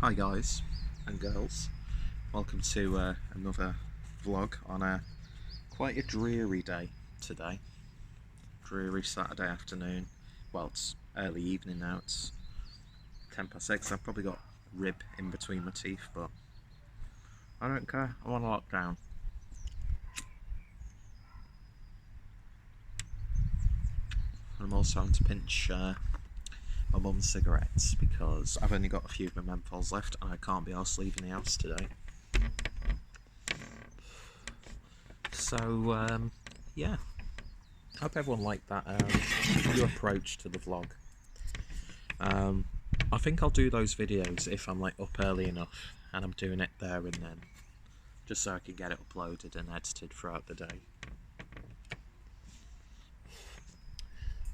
Hi guys and girls, welcome to another vlog on quite a dreary day today. Dreary Saturday afternoon. Well, it's early evening now, it's 6:10. I've probably got rib in between my teeth, but I don't care, I'm on lockdown. I'm also having to pinch my mum's cigarettes because I've only got a few of my menthols left and I can't be arsed leaving the house today. So, yeah. Hope everyone liked that new approach to the vlog. I think I'll do those videos if I'm like up early enough and I'm doing it there and then, just so I can get it uploaded and edited throughout the day.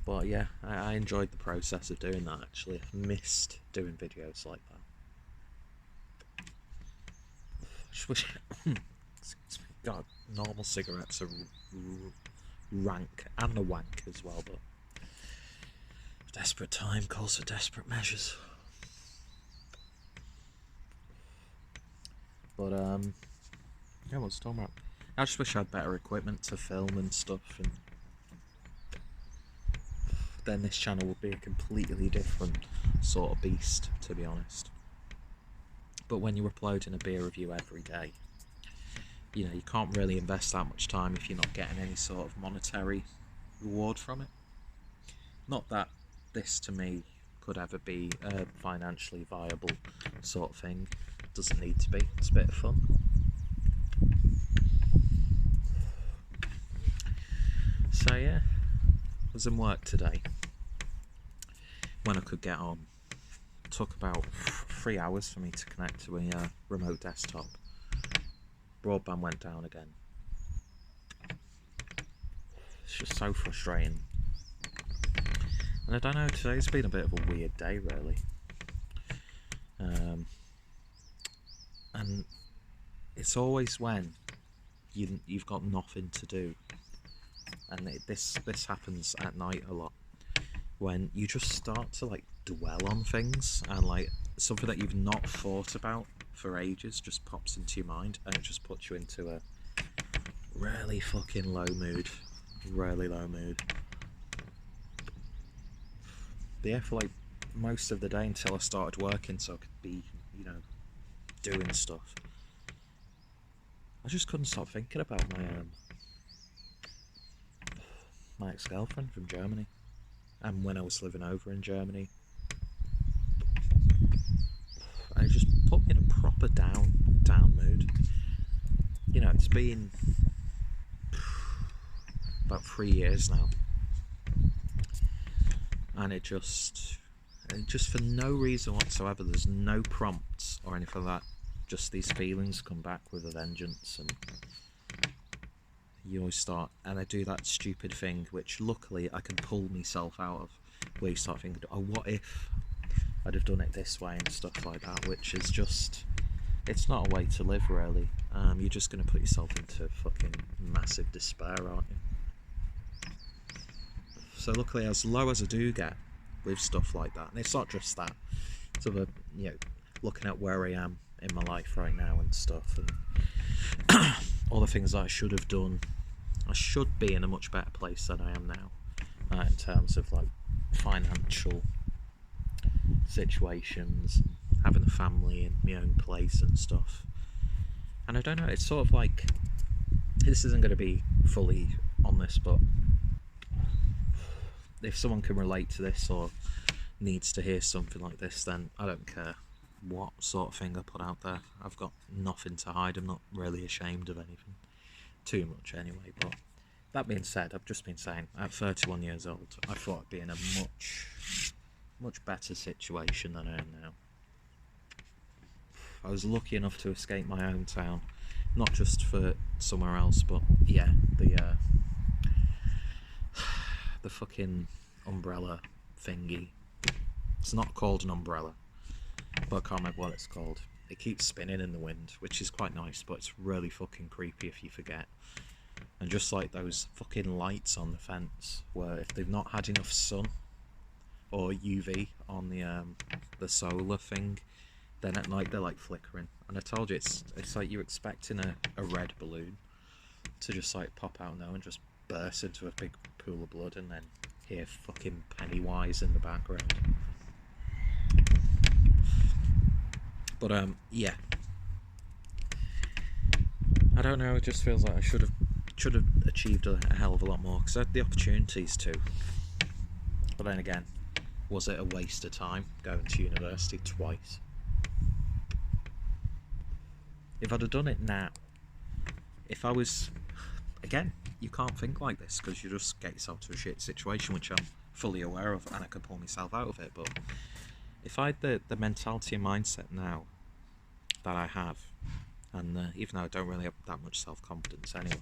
But yeah, I enjoyed the process of doing that actually. I've missed doing videos like that. Just wish God, normal cigarettes are rank and a wank as well, but desperate time calls for desperate measures. But yeah, what's talking about? I just wish I had better equipment to film and stuff, and then this channel would be a completely different sort of beast, to be honest. But when you're uploading a beer review every day, you know, you can't really invest that much time if you're not getting any sort of monetary reward from it. Not that this to me could ever be a financially viable sort of thing. It doesn't need to be. It's a bit of fun. So yeah, I was in work today when I could get on. It took about 3 hours for me to connect to a remote desktop. Broadband went down again. It's just so frustrating. And I don't know, today's been a bit of a weird day really. And it's always when you've got nothing to do. And this happens at night a lot. When you just start to like dwell on things and like something that you've not thought about for ages just pops into your mind and it just puts you into a really fucking low mood. Really low mood. But yeah, for like most of the day until I started working so I could be, you know, doing stuff, I just couldn't stop thinking about my ex-girlfriend from Germany and when I was living over in Germany. And it just put me in a proper down mood. You know, it's been about 3 years now, and it just for no reason whatsoever, there's no prompts or anything like that, just these feelings come back with a vengeance, and you always start, and I do that stupid thing which luckily I can pull myself out of, where you start thinking, oh, what if I'd have done it this way and stuff like that, which is just, it's not a way to live really. You're just going to put yourself into fucking massive despair, aren't you? So luckily, as low as I do get with stuff like that, and it's not just that, it's other, you know, looking at where I am in my life right now and stuff, and all the things that I should have done. I should be in a much better place than I am now, in terms of like financial situations, having a family and my own place and stuff. And I don't know, it's sort of like, this isn't going to be fully on this, but if someone can relate to this or needs to hear something like this, then I don't care what sort of thing I put out there. I've got nothing to hide. I'm not really ashamed of anything too much anyway. But that being said, I've just been saying, at 31 years old, I thought I'd be in a much better situation than I am now. I was lucky enough to escape my hometown, not just for somewhere else, but yeah, the fucking umbrella thingy. It's not called an umbrella, but I can't remember what it's called. It keeps spinning in the wind, which is quite nice, but it's really fucking creepy if you forget. And just like those fucking lights on the fence, where if they've not had enough sun or UV on the solar thing, then at night they're like flickering. And I told you, it's like you're expecting a red balloon to just like pop out now and just burst into a big pool of blood, and then hear fucking Pennywise in the background. But yeah, I don't know. It just feels like I should have achieved a hell of a lot more, because I had the opportunities to. But then again, was it a waste of time going to university twice? If I'd have done it now, if I was, again, you can't think like this because you just get yourself to a shit situation, which I'm fully aware of, and I can pull myself out of it. But if I had the mentality and mindset now that I have, and even though I don't really have that much self-confidence anyway,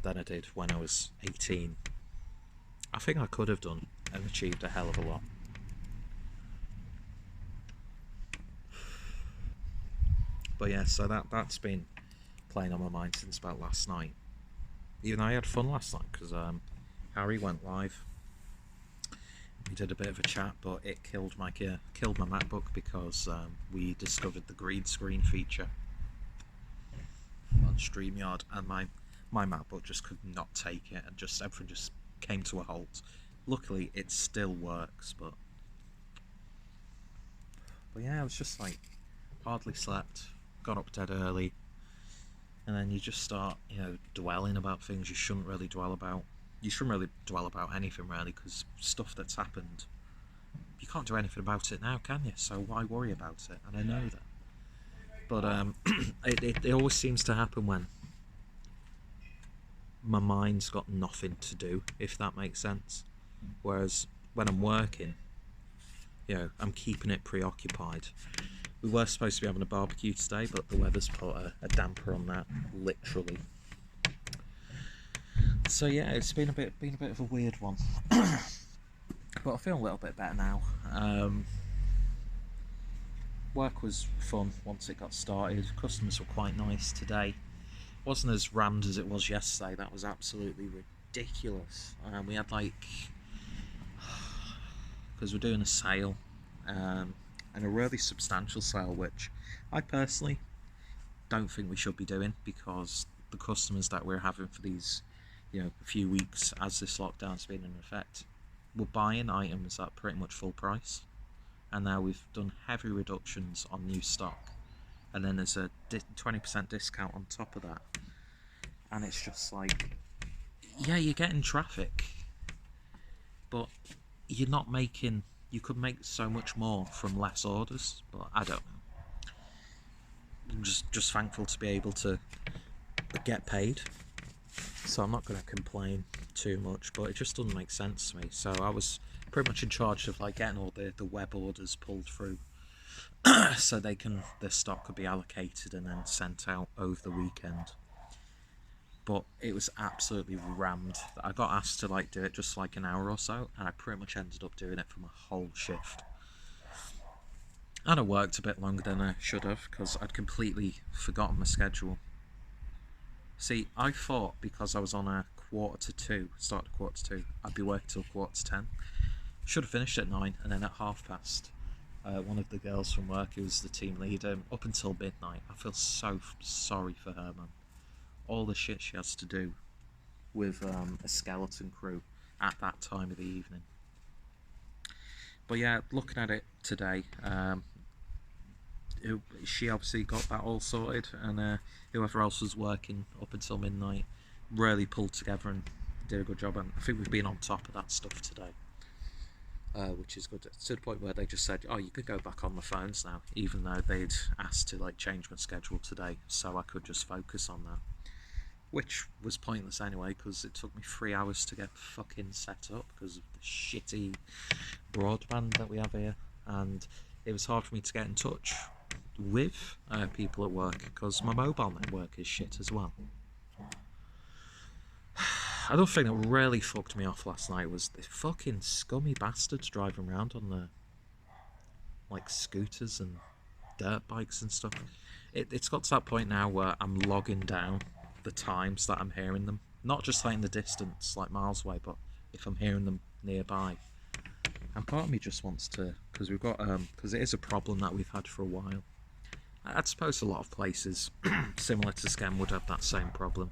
than I did when I was 18, I think I could have done and achieved a hell of a lot. But yeah, so that's been playing on my mind since about last night. Even though I had fun last night, because Harry went live. We did a bit of a chat, but it killed my MacBook because we discovered the green screen feature on StreamYard, and my MacBook just could not take it, and just everything just came to a halt. Luckily, it still works, but yeah, I was just like hardly slept, got up dead early, and then you just start, dwelling about things you shouldn't really dwell about. You shouldn't really dwell about anything, really, because stuff that's happened, you can't do anything about it now, can you? So why worry about it? And I know that. But it always seems to happen when my mind's got nothing to do, if that makes sense. Whereas when I'm working, I'm keeping it preoccupied. We were supposed to be having a barbecue today, but the weather's put a damper on that, literally. So yeah, it's been a bit of a weird one. But I feel a little bit better now. Work was fun once it got started. Customers were quite nice today. Wasn't as rammed as it was yesterday. That was absolutely ridiculous. We had because we're doing a sale, and a really substantial sale, which I personally don't think we should be doing, because the customers that we're having for these, a few weeks as this lockdown's been in effect, were buying items at pretty much full price, and now we've done heavy reductions on new stock, and then there's a 20% discount on top of that, and it's just like, yeah, you're getting traffic, but you're not making. You could make so much more from less orders, but I don't know. I'm just thankful to be able to get paid, so I'm not going to complain too much, but it just doesn't make sense to me. So I was pretty much in charge of getting all the web orders pulled through so the stock could be allocated and then sent out over the weekend. But it was absolutely rammed. I got asked to do it just an hour or so, and I pretty much ended up doing it for my whole shift. And I worked a bit longer than I should have, because I'd completely forgotten my schedule. See, I thought because I was on a 1:45, I'd be working till 1:45. Should have finished at 9, and then at past, one of the girls from work, who was the team leader, up until midnight. I feel so sorry for her, man. All the shit she has to do with a skeleton crew at that time of the evening. But yeah, looking at it today, she obviously got that all sorted, and whoever else was working up until midnight really pulled together and did a good job, and I think we've been on top of that stuff today, which is good, to the point where they just said, you could go back on the phones now, even though they'd asked to change my schedule today, so I could just focus on that, which was pointless anyway, because it took me 3 hours to get fucking set up because of the shitty broadband that we have here, and it was hard for me to get in touch with people at work because my mobile network is shit as well. Another thing that really fucked me off last night was the fucking scummy bastards driving around on the scooters and dirt bikes and stuff. It's got to that point now where I'm logging down the times that I'm hearing them, not just in the distance, miles away, but if I'm hearing them nearby. And part of me just wants to, because we've got, because it is a problem that we've had for a while. I suppose a lot of places similar to Skem would have that same problem.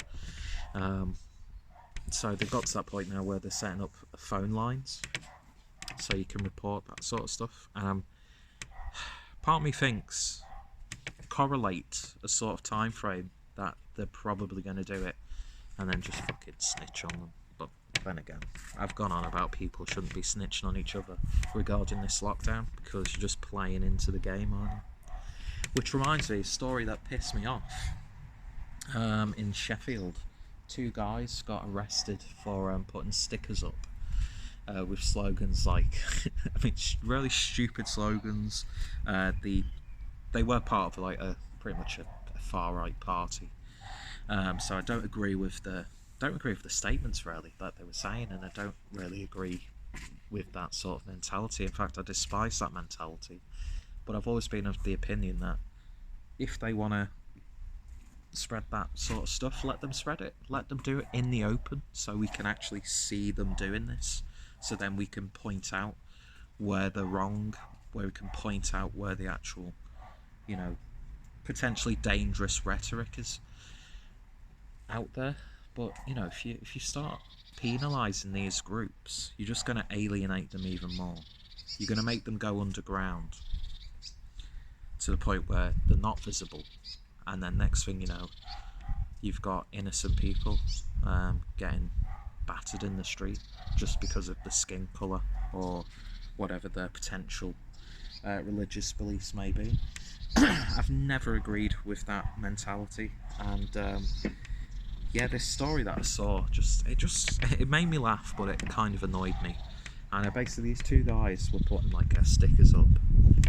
So they've got to that point now where they're setting up phone lines so you can report that sort of stuff. Part of me thinks correlate a sort of time frame that they're probably going to do it, and then just fucking snitch on them. But then again, I've gone on about people shouldn't be snitching on each other regarding this lockdown because you're just playing into the game, aren't you? Which reminds me of a story that pissed me off. In Sheffield, 2 guys got arrested for putting stickers up with slogans like, I mean, really stupid slogans. They were part of like pretty much a far right party. So I don't agree with the statements really that they were saying, and I don't really agree with that sort of mentality. In fact, I despise that mentality. But I've always been of the opinion that if they want to spread that sort of stuff, let them spread it. Let them do it in the open so we can actually see them doing this. So then we can point out where they're wrong, where we can point out where the actual, you know, potentially dangerous rhetoric is out there. But, you know, if you start penalising these groups, you're just going to alienate them even more. You're going to make them go underground to the point where they're not visible, and then next thing you know, you've got innocent people getting battered in the street just because of the skin colour or whatever their potential religious beliefs may be. I've never agreed with that mentality, and yeah, this story that I saw it made me laugh, but it kind of annoyed me. And basically these 2 guys were putting like stickers up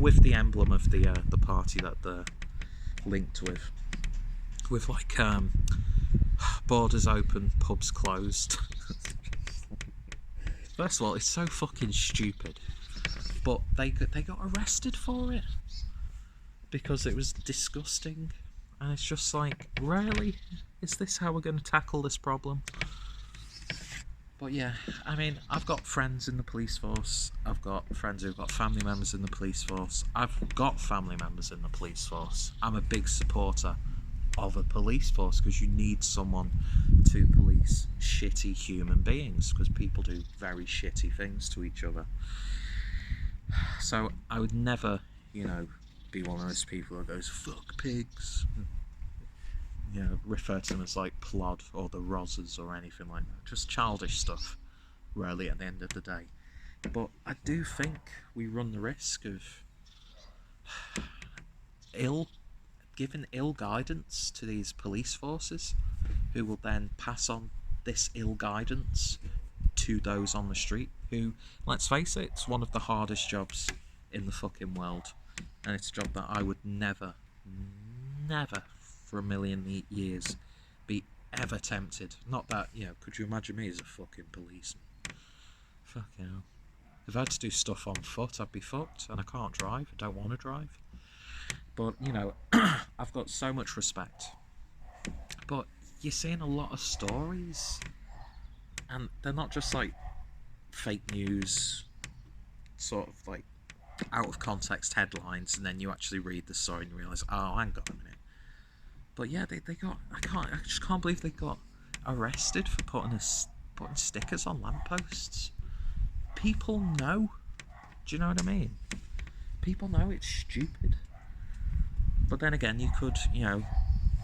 with the emblem of the party that they're linked with like borders open, pubs closed. First of all, it's so fucking stupid, but they got arrested for it because it was disgusting, and it's just like, really, is this how we're going to tackle this problem? But yeah, I mean, I've got friends in the police force. I've got friends who've got family members in the police force. I've got family members in the police force. I'm a big supporter of a police force because you need someone to police shitty human beings, because people do very shitty things to each other. So I would never, you know, be one of those people that goes, fuck pigs. You know, refer to them as like plod or the Rozzers or anything like that. Just childish stuff, really, at the end of the day. But I do think we run the risk of giving ill guidance to these police forces, who will then pass on this ill guidance to those on the street, who, let's face it, it's one of the hardest jobs in the fucking world. And it's a job that I would never for a million years be ever tempted. Not that, you know, could you imagine me as a fucking policeman? Fuck hell. If I had to do stuff on foot, I'd be fucked, and I can't drive. I don't want to drive. But, you know, I've got so much respect. But you're seeing a lot of stories, and they're not just like fake news, sort of like out of context headlines, and then you actually read the story and you realise, oh, hang on a minute. But yeah, they got, I just can't believe they got arrested for putting stickers on lampposts. People know. Do you know what I mean? People know it's stupid. But then again, you could, you know,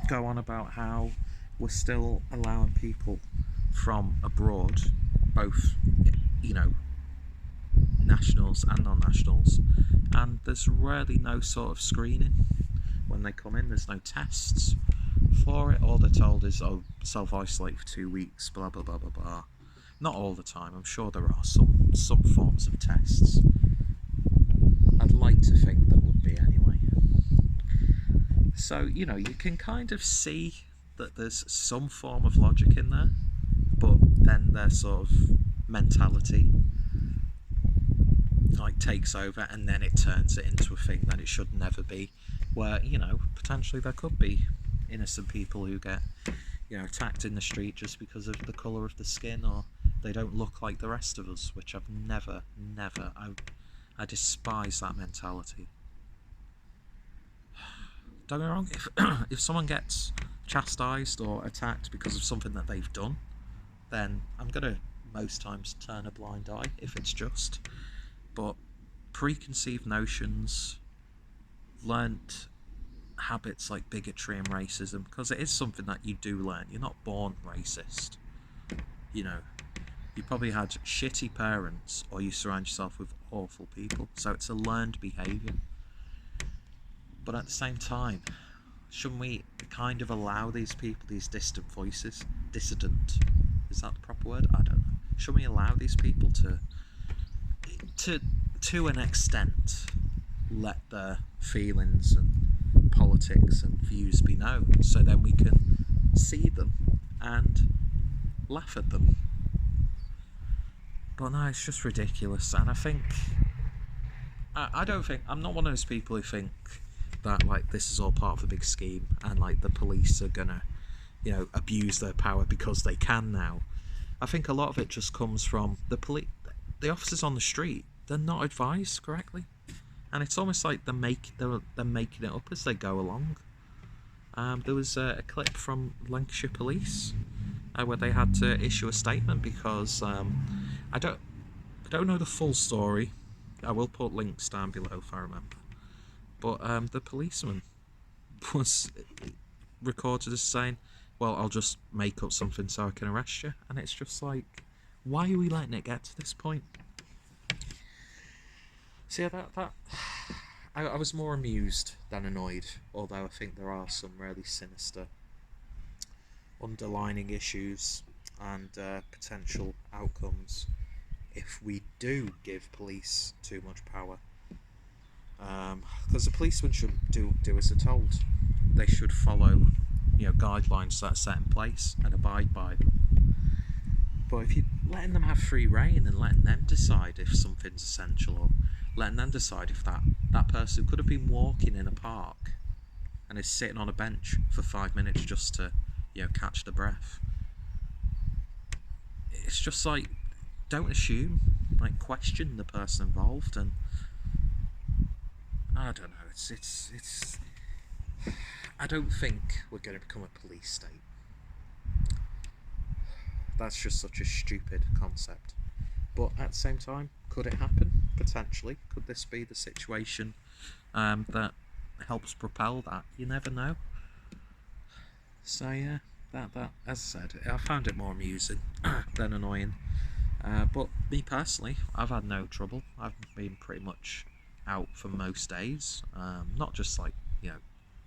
go on about how we're still allowing people from abroad, both, you know, nationals and non-nationals, and there's rarely no sort of screening when they come in. There's no tests for it. All they're told is, oh, self-isolate for 2 weeks, blah blah blah blah blah. Not all the time. I'm sure there are some forms of tests. I'd like to think there would be anyway. So, you know, you can kind of see that there's some form of logic in there, but then their sort of mentality like takes over, and then it turns it into a thing that it should never be, where, you know, potentially there could be innocent people who get, you know, attacked in the street just because of the colour of the skin, or They don't look like the rest of us, which I've never, I despise that mentality. Don't get me wrong, if someone gets chastised or attacked because of something that they've done, then I'm going to most times turn a blind eye if it's just. But preconceived notions, learnt habits like bigotry and racism, because it is something that you do learn. You're not born racist. You know, you probably had shitty parents, or you surround yourself with awful people, so it's a learned behaviour. But at the same time, shouldn't we kind of allow these people, these distant voices, dissident, is that the proper word? I don't know. Shouldn't we allow these people to an extent, let their feelings and politics and views be known, so then we can see them and laugh at them? But no, it's just ridiculous. And I think I don't think, I'm not one of those people who think that like this is all part of a big scheme and like the police are gonna, you know, abuse their power because they can now. I think a lot of it just comes from the officers on the street. They're not advised correctly, and it's almost like they're making it up as they go along. There was a clip from Lancashire Police where they had to issue a statement because I don't know the full story. I will put links down below if I remember. But the policeman was recorded as saying, well, I'll just make up something so I can arrest you. And it's just like, why are we letting it get to this point? So yeah, I was more amused than annoyed, although I think there are some really sinister underlining issues and potential outcomes if we do give police too much power. Because the policemen should do as they're told. They should follow, you know, guidelines that are set in place and abide by them. But if you're letting them have free rein and letting them decide if something's essential, or letting them decide if that person could have been walking in a park and is sitting on a bench for 5 minutes just to, you know, catch the breath. It's just like, don't assume, like question the person involved. And I don't know, it's I don't think we're going to become a police state. That's just such a stupid concept. But at the same time, could it happen? Potentially. Could this be the situation that helps propel that? You never know. So yeah, that as I said, I found it more amusing than annoying. But me personally, I've had no trouble. I've been pretty much out for most days. Not just like, you know,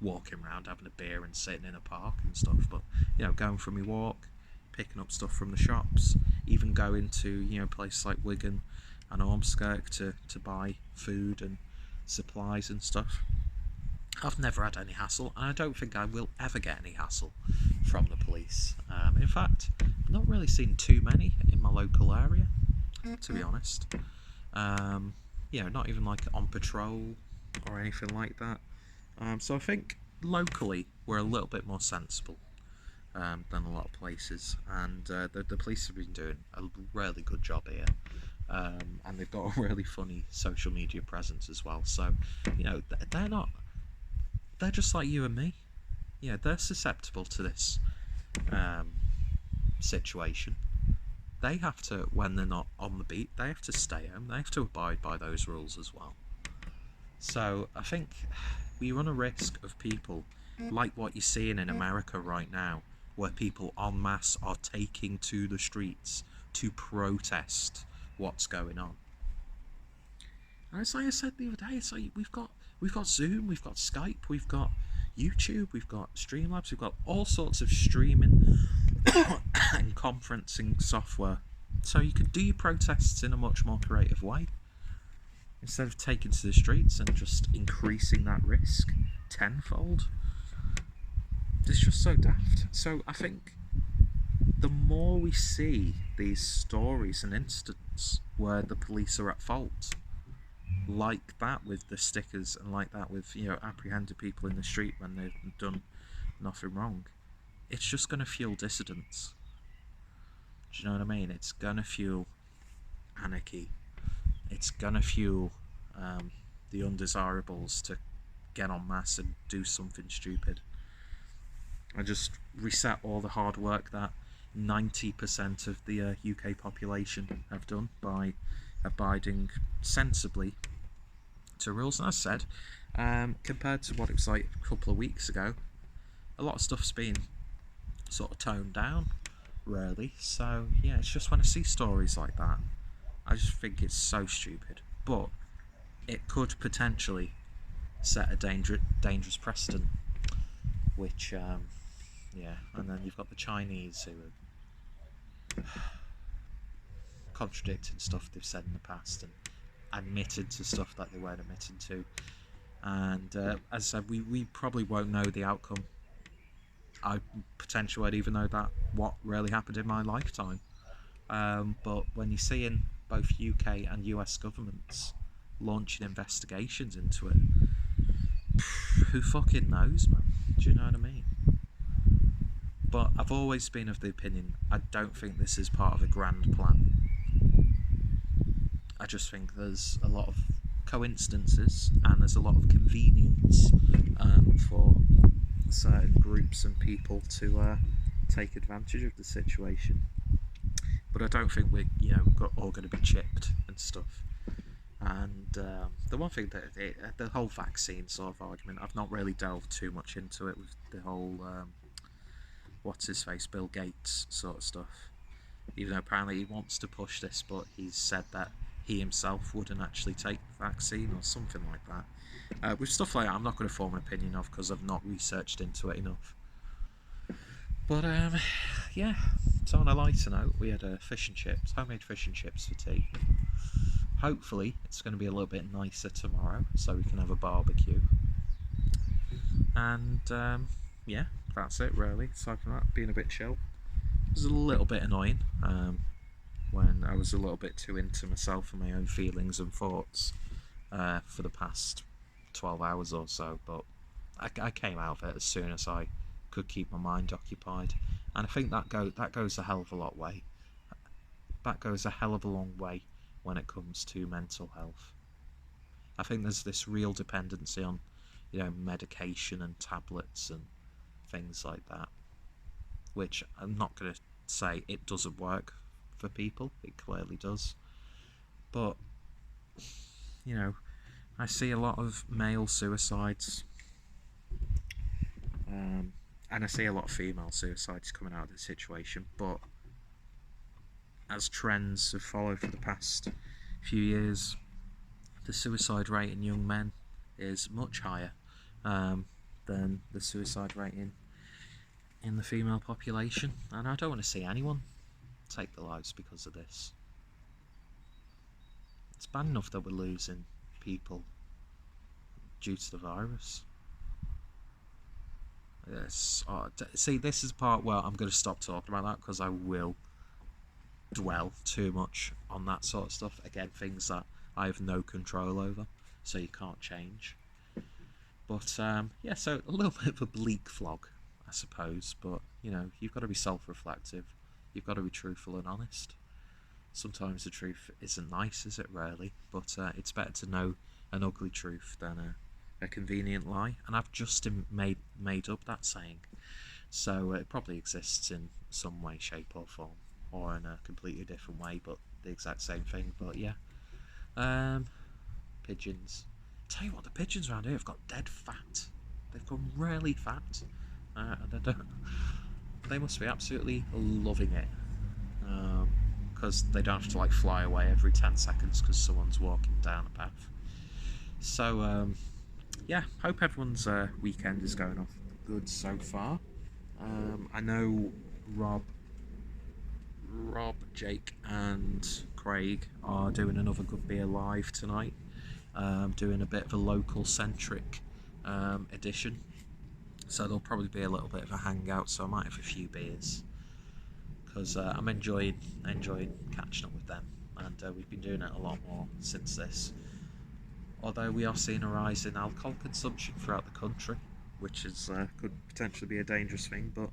walking around having a beer and sitting in a park and stuff, but, you know, going for my walk, picking up stuff from the shops, even going to, you know, places like Wigan and Ormskirk to buy food and supplies and stuff. I've never had any hassle, and I don't think I will ever get any hassle from the police. In fact, I've not really seen too many in my local area, to be honest. You know, not even like on patrol or anything like that. So I think locally we're a little bit more sensible than a lot of places, and the police have been doing a really good job here. And they've got a really funny social media presence as well. So, you know, they're just like you and me. Yeah, they're susceptible to this situation. They have to, when they're not on the beat, they have to stay home. They have to abide by those rules as well. So I think we run a risk of people like what you're seeing in America right now, where people en masse are taking to the streets to protest what's going on. And it's like I said the other day, it's like we've got Zoom, we've got Skype, we've got YouTube, we've got Streamlabs, we've got all sorts of streaming and conferencing software. So you could do your protests in a much more creative way, instead of taking to the streets and just increasing that risk tenfold. It's just so daft. So I think the more we see these stories and incidents where the police are at fault, like that with the stickers and like that with, you know, apprehended people in the street when they've done nothing wrong, it's just going to fuel dissidents. Do you know what I mean? It's gonna fuel anarchy. It's gonna fuel the undesirables to get en masse and do something stupid. And just reset all the hard work that 90% of the UK population have done by abiding sensibly to rules. And as I said, compared to what it was like a couple of weeks ago, a lot of stuff's been sort of toned down, really. So yeah, it's just when I see stories like that, I just think it's so stupid. But it could potentially set a dangerous precedent, which yeah. And then you've got the Chinese who are contradicting stuff they've said in the past and admitted to stuff that they weren't admitting to. And as I said, we probably won't know the outcome. I potentially won't even know that what really happened in my lifetime. But when you're seeing both UK and US governments launching investigations into it, who fucking knows, man? Do you know what I mean? But I've always been of the opinion, I don't think this is part of a grand plan. I just think there's a lot of coincidences and there's a lot of convenience for certain groups and people to take advantage of the situation. But I don't think we're all going to be chipped and stuff. And the one thing that the whole vaccine sort of argument, I've not really delved too much into it with the whole what's his face, Bill Gates sort of stuff. Even though apparently he wants to push this, but he's said that he himself wouldn't actually take the vaccine or something like that. With stuff like that, I'm not going to form an opinion of because I've not researched into it enough. But yeah, so on a lighter note, we had fish and chips, homemade fish and chips for tea. Hopefully it's going to be a little bit nicer tomorrow so we can have a barbecue. And yeah, that's it really. Aside from that, being a bit chill. It was a little bit annoying when I was a little bit too into myself and my own feelings and thoughts for the past 12 hours or so, but I came out of it as soon as I could keep my mind occupied, and I think that goes a hell of a long way. That goes a hell of a long way when it comes to mental health. I think there's this real dependency on medication and tablets and things like that, which I'm not going to say it doesn't work for people, it clearly does, but I see a lot of male suicides, and I see a lot of female suicides coming out of this situation, but as trends have followed for the past few years, the suicide rate in young men is much higher than the suicide rate in the female population, and I don't want to see anyone take their lives because of this. It's bad enough that we're losing people due to the virus. Yes. See, this is the part where I'm going to stop talking about that because I will dwell too much on that sort of stuff. Again, things that I have no control over, so you can't change. But yeah, so a little bit of a bleak vlog, I suppose. But you've got to be self-reflective. You've got to be truthful and honest. Sometimes the truth isn't nice, is it? Rarely, but it's better to know an ugly truth than a convenient lie. And I've just made up that saying, so it probably exists in some way, shape, or form, or in a completely different way, but the exact same thing. But yeah, pigeons. Tell you what, the pigeons around here have got dead fat. They've gone really fat. They must be absolutely loving it, because they don't have to fly away every 10 seconds because someone's walking down a path. So yeah, hope everyone's weekend is going off good so far. I know Rob, Jake and Craig are doing another Good Beer Live tonight, doing a bit of a local centric edition, so there'll probably be a little bit of a hangout, so I might have a few beers because I'm enjoying catching up with them, and we've been doing it a lot more since this, although we are seeing a rise in alcohol consumption throughout the country, which is could potentially be a dangerous thing, but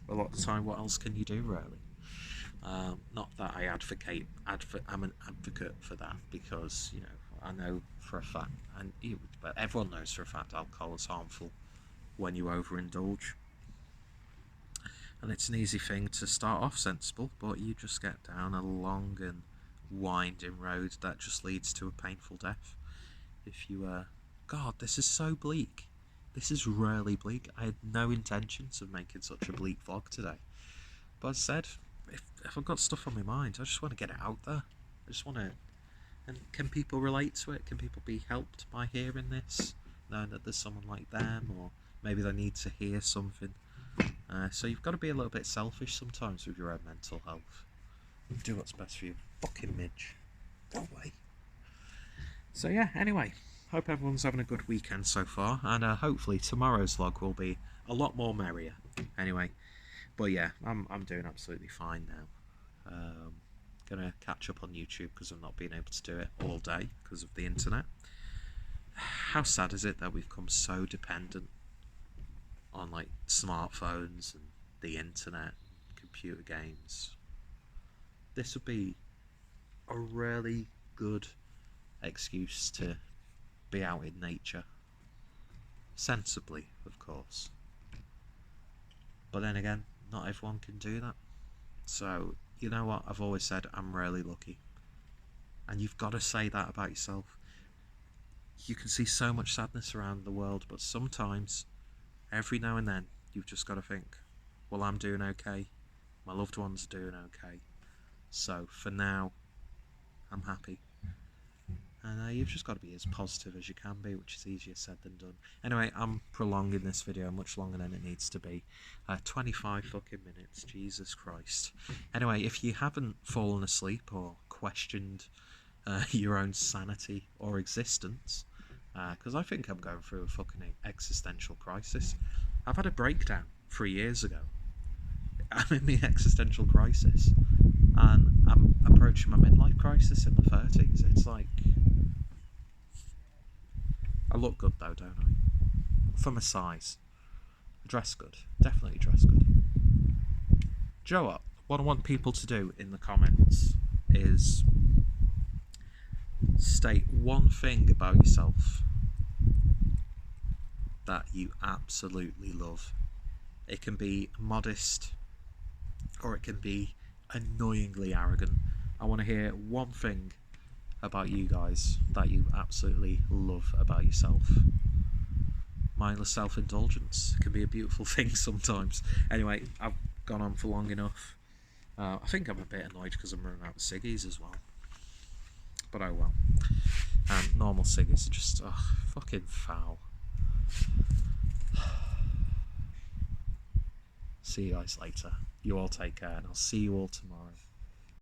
a lot of the time what else can you do really? Not that I I'm an advocate for that, because I know for a fact, but everyone knows for a fact alcohol is harmful when you overindulge. And it's an easy thing to start off sensible, but you just get down a long and winding road that just leads to a painful death. If you, God, this is so bleak. This is really bleak. I had no intentions of making such a bleak vlog today. But as I said, if I've got stuff on my mind, I just want to get it out there. I just want to... And can people relate to it? Can people be helped by hearing this? Knowing that there's someone like them, or maybe they need to hear something. So you've got to be a little bit selfish sometimes with your own mental health. Do what's best for you. Fucking Midge. Go away. So yeah, anyway, hope everyone's having a good weekend so far, and hopefully tomorrow's vlog will be a lot more merrier. Anyway, but yeah, I'm doing absolutely fine now. Gonna catch up on YouTube because I've not been able to do it all day because of the internet. How sad is it that we've become so dependent on like smartphones and the internet, computer games? This would be a really good excuse to be out in nature, sensibly, of course. But then again, not everyone can do that. So, you know what? I've always said I'm really lucky. And you've got to say that about yourself. You can see so much sadness around the world, but sometimes, every now and then, you've just got to think, well, I'm doing okay. My loved ones are doing okay. So, for now, I'm happy. And you've just got to be as positive as you can be, which is easier said than done. Anyway, I'm prolonging this video much longer than it needs to be. 25 fucking minutes, Jesus Christ. Anyway, if you haven't fallen asleep or questioned your own sanity or existence, because I think I'm going through a fucking existential crisis. I've had a breakdown 3 years ago. I'm in the existential crisis, and I'm approaching my midlife crisis in my 30s. It's like... I look good though, don't I? For my size. I dress good. Definitely dress good. Do you know what I want people to do in the comments is state one thing about yourself that you absolutely love. It can be modest, or it can be annoyingly arrogant. I want to hear one thing about you guys that you absolutely love about yourself. Mindless self-indulgence can be a beautiful thing sometimes. Anyway, I've gone on for long enough. I think I'm a bit annoyed because I'm running out of ciggies as well. But oh well. Normal ciggies are just fucking foul. See you guys later. You all take care, and I'll see you all tomorrow.